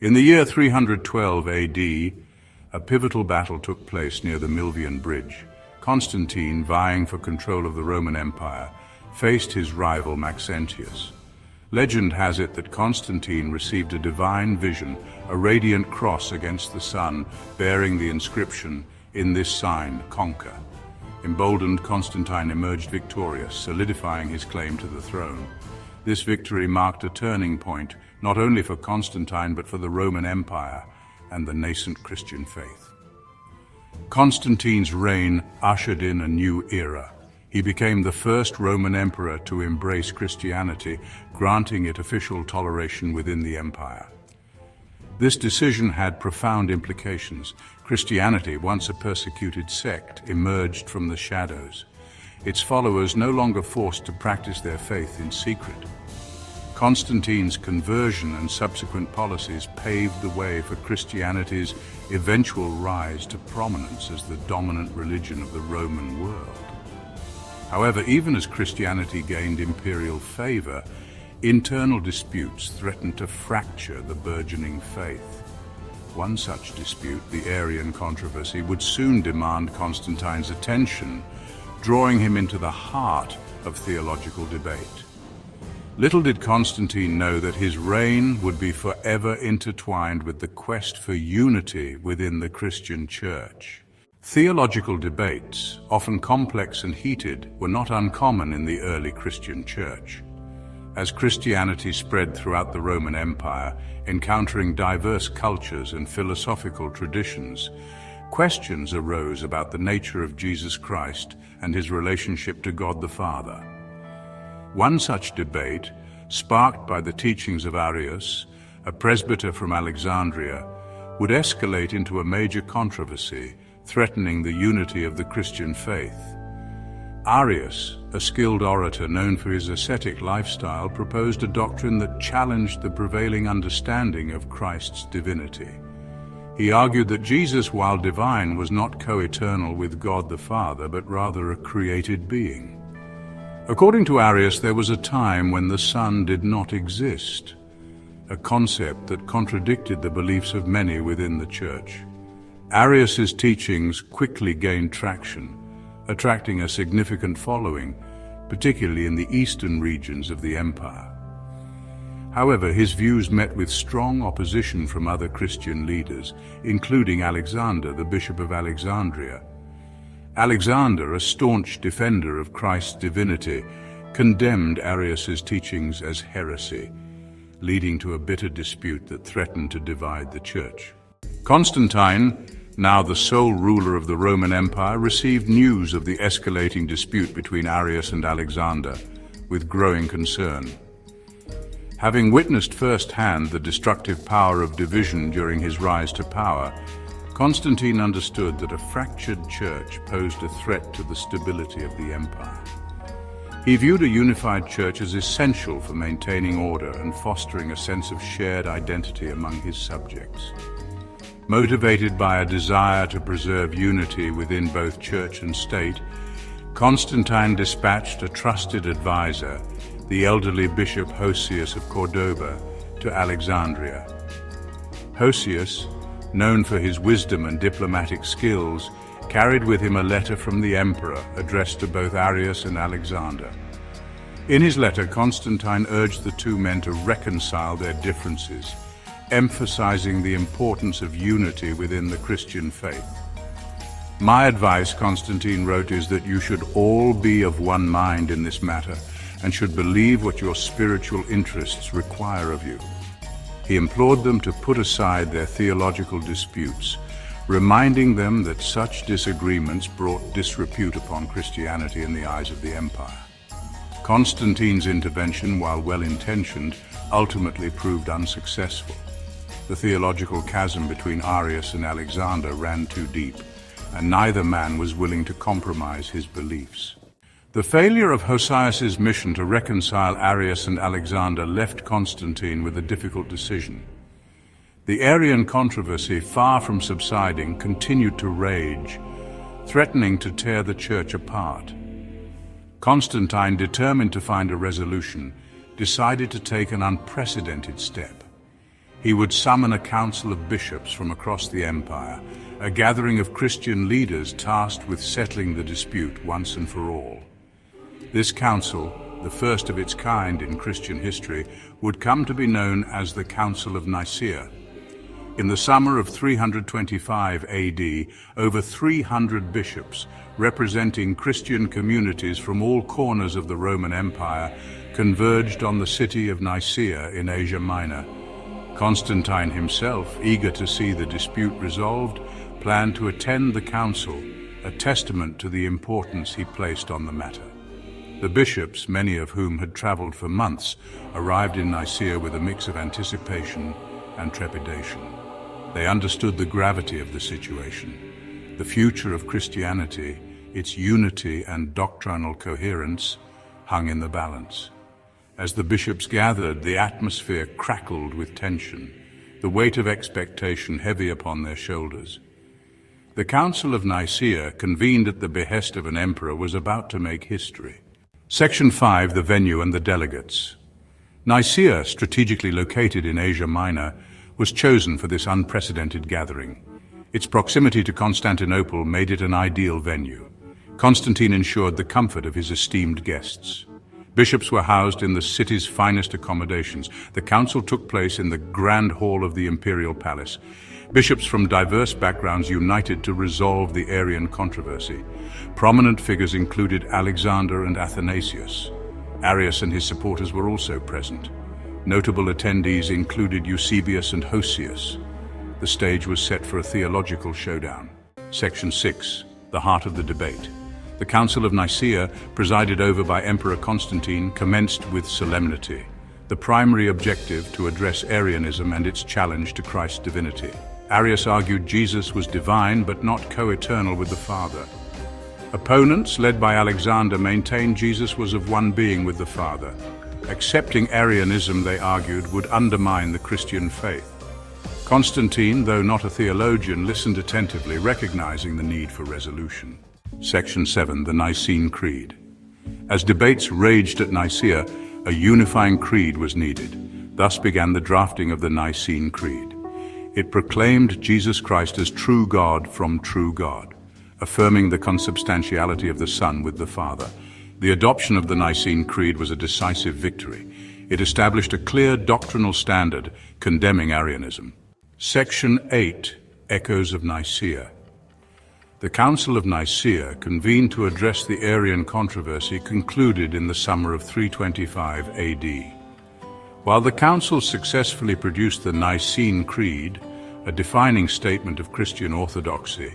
In the year 312 AD, a pivotal battle took place near the Milvian Bridge. Constantine, vying for control of the Roman Empire, faced his rival Maxentius. Legend has it that Constantine received a divine vision, a radiant cross against the sun, bearing the inscription, "In this sign, conquer." Emboldened, Constantine emerged victorious, solidifying his claim to the throne. This victory marked a turning point, not only for Constantine but for the Roman Empire and the nascent Christian faith. Constantine's reign ushered in a new era. He became the first Roman emperor to embrace Christianity, granting it official toleration within the empire. This decision had profound implications. Christianity, once a persecuted sect, emerged from the shadows, its followers no longer forced to practice their faith in secret. Constantine's conversion and subsequent policies paved the way for Christianity's eventual rise to prominence as the dominant religion of the Roman world. However, even as Christianity gained imperial favor, internal disputes threatened to fracture the burgeoning faith. One such dispute, the Arian controversy, would soon demand Constantine's attention, drawing him into the heart of theological debate. Little did Constantine know that his reign would be forever intertwined with the quest for unity within the Christian Church. Theological debates, often complex and heated, were not uncommon in the early Christian Church. As Christianity spread throughout the Roman Empire, encountering diverse cultures and philosophical traditions, questions arose about the nature of Jesus Christ and his relationship to God the Father. One such debate, sparked by the teachings of Arius, a presbyter from Alexandria, would escalate into a major controversy, threatening the unity of the Christian faith. Arius, a skilled orator known for his ascetic lifestyle, proposed a doctrine that challenged the prevailing understanding of Christ's divinity. He argued that Jesus, while divine, was not co-eternal with God the Father, but rather a created being. According to Arius, there was a time when the Son did not exist, a concept that contradicted the beliefs of many within the Church. Arius's teachings quickly gained traction, attracting a significant following, particularly in the eastern regions of the empire. However, his views met with strong opposition from other Christian leaders, including Alexander, the Bishop of Alexandria. Alexander, a staunch defender of Christ's divinity, condemned Arius's teachings as heresy, leading to a bitter dispute that threatened to divide the Church. Constantine, now the sole ruler of the Roman Empire, received news of the escalating dispute between Arius and Alexander with growing concern. Having witnessed firsthand the destructive power of division during his rise to power, Constantine understood that a fractured church posed a threat to the stability of the empire. He viewed a unified church as essential for maintaining order and fostering a sense of shared identity among his subjects. Motivated by a desire to preserve unity within both church and state, Constantine dispatched a trusted advisor, the elderly Bishop Hosius of Cordoba, to Alexandria. Hosius, known for his wisdom and diplomatic skills, carried with him a letter from the emperor addressed to both Arius and Alexander. In his letter, Constantine urged the two men to reconcile their differences, emphasizing the importance of unity within the Christian faith. "My advice," Constantine wrote, "is that you should all be of one mind in this matter and should believe what your spiritual interests require of you." He implored them to put aside their theological disputes, reminding them that such disagreements brought disrepute upon Christianity in the eyes of the empire. Constantine's intervention, while well-intentioned, ultimately proved unsuccessful. The theological chasm between Arius and Alexander ran too deep, and neither man was willing to compromise his beliefs. The failure of Hosius's mission to reconcile Arius and Alexander left Constantine with a difficult decision. The Arian controversy, far from subsiding, continued to rage, threatening to tear the church apart. Constantine, determined to find a resolution, decided to take an unprecedented step. He would summon a council of bishops from across the empire, a gathering of Christian leaders tasked with settling the dispute once and for all. This council, the first of its kind in Christian history, would come to be known as the Council of Nicaea. In the summer of 325 AD, over 300 bishops, representing Christian communities from all corners of the Roman Empire, converged on the city of Nicaea in Asia Minor. Constantine himself, eager to see the dispute resolved, planned to attend the council, a testament to the importance he placed on the matter. The bishops, many of whom had traveled for months, arrived in Nicaea with a mix of anticipation and trepidation. They understood the gravity of the situation. The future of Christianity, its unity and doctrinal coherence, hung in the balance. As the bishops gathered, the atmosphere crackled with tension, the weight of expectation heavy upon their shoulders. The Council of Nicaea, convened at the behest of an emperor, was about to make history. Section 5, the venue and the delegates. Nicaea, strategically located in Asia Minor, was chosen for this unprecedented gathering. Its proximity to Constantinople made it an ideal venue. Constantine ensured the comfort of his esteemed guests. Bishops were housed in the city's finest accommodations. The council took place in the grand hall of the imperial palace. Bishops from diverse backgrounds united to resolve the Arian controversy. Prominent figures included Alexander and Athanasius. Arius and his supporters were also present. Notable attendees included Eusebius and Hosius. The stage was set for a theological showdown. Section 6, the heart of the debate. The Council of Nicaea, presided over by Emperor Constantine, commenced with solemnity. The primary objective to address Arianism and its challenge to Christ's divinity. Arius argued Jesus was divine but not co-eternal with the Father. Opponents, led by Alexander, maintained Jesus was of one being with the Father. Accepting Arianism, they argued, would undermine the Christian faith. Constantine, though not a theologian, listened attentively, recognizing the need for resolution. Section 7, the Nicene Creed. As debates raged at Nicaea, a unifying creed was needed. Thus began the drafting of the Nicene Creed. It proclaimed Jesus Christ as true God from true God, affirming the consubstantiality of the Son with the Father. The adoption of the Nicene Creed was a decisive victory. It established a clear doctrinal standard condemning Arianism. Section 8, Echoes of Nicaea. The Council of Nicaea, convened to address the Arian controversy, concluded in the summer of 325 AD. While the Council successfully produced the Nicene Creed, a defining statement of Christian orthodoxy,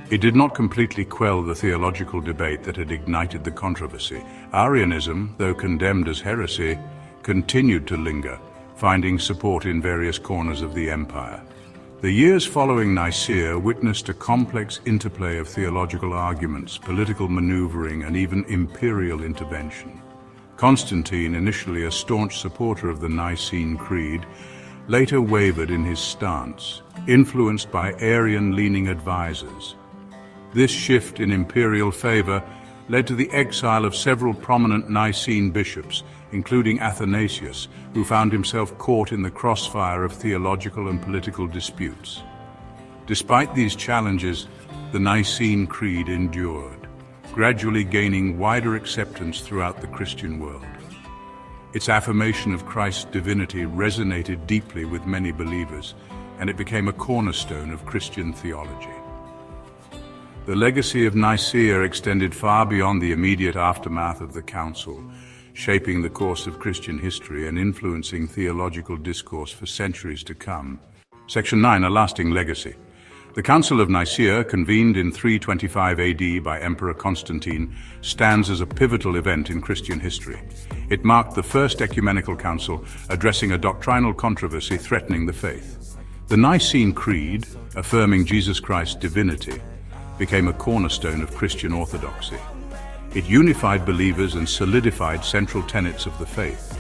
it did not completely quell the theological debate that had ignited the controversy. Arianism, though condemned as heresy, continued to linger, finding support in various corners of the empire. The years following Nicaea witnessed a complex interplay of theological arguments, political maneuvering, and even imperial intervention. Constantine, initially a staunch supporter of the Nicene Creed, later wavered in his stance, influenced by Arian-leaning advisors. This shift in imperial favor led to the exile of several prominent Nicene bishops, including Athanasius, who found himself caught in the crossfire of theological and political disputes. Despite these challenges, the Nicene Creed endured, gradually gaining wider acceptance throughout the Christian world. Its affirmation of Christ's divinity resonated deeply with many believers, and it became a cornerstone of Christian theology. The legacy of Nicaea extended far beyond the immediate aftermath of the Council, shaping the course of Christian history and influencing theological discourse for centuries to come. Section 9, a lasting legacy. The Council of Nicaea, convened in 325 AD by Emperor Constantine, stands as a pivotal event in Christian history. It marked the first ecumenical council addressing a doctrinal controversy threatening the faith. The Nicene Creed, affirming Jesus Christ's divinity, became a cornerstone of Christian orthodoxy. It unified believers and solidified central tenets of the faith.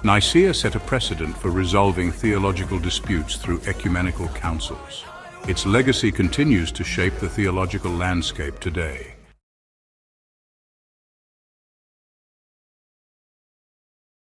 Nicaea set a precedent for resolving theological disputes through ecumenical councils. Its legacy continues to shape the theological landscape today.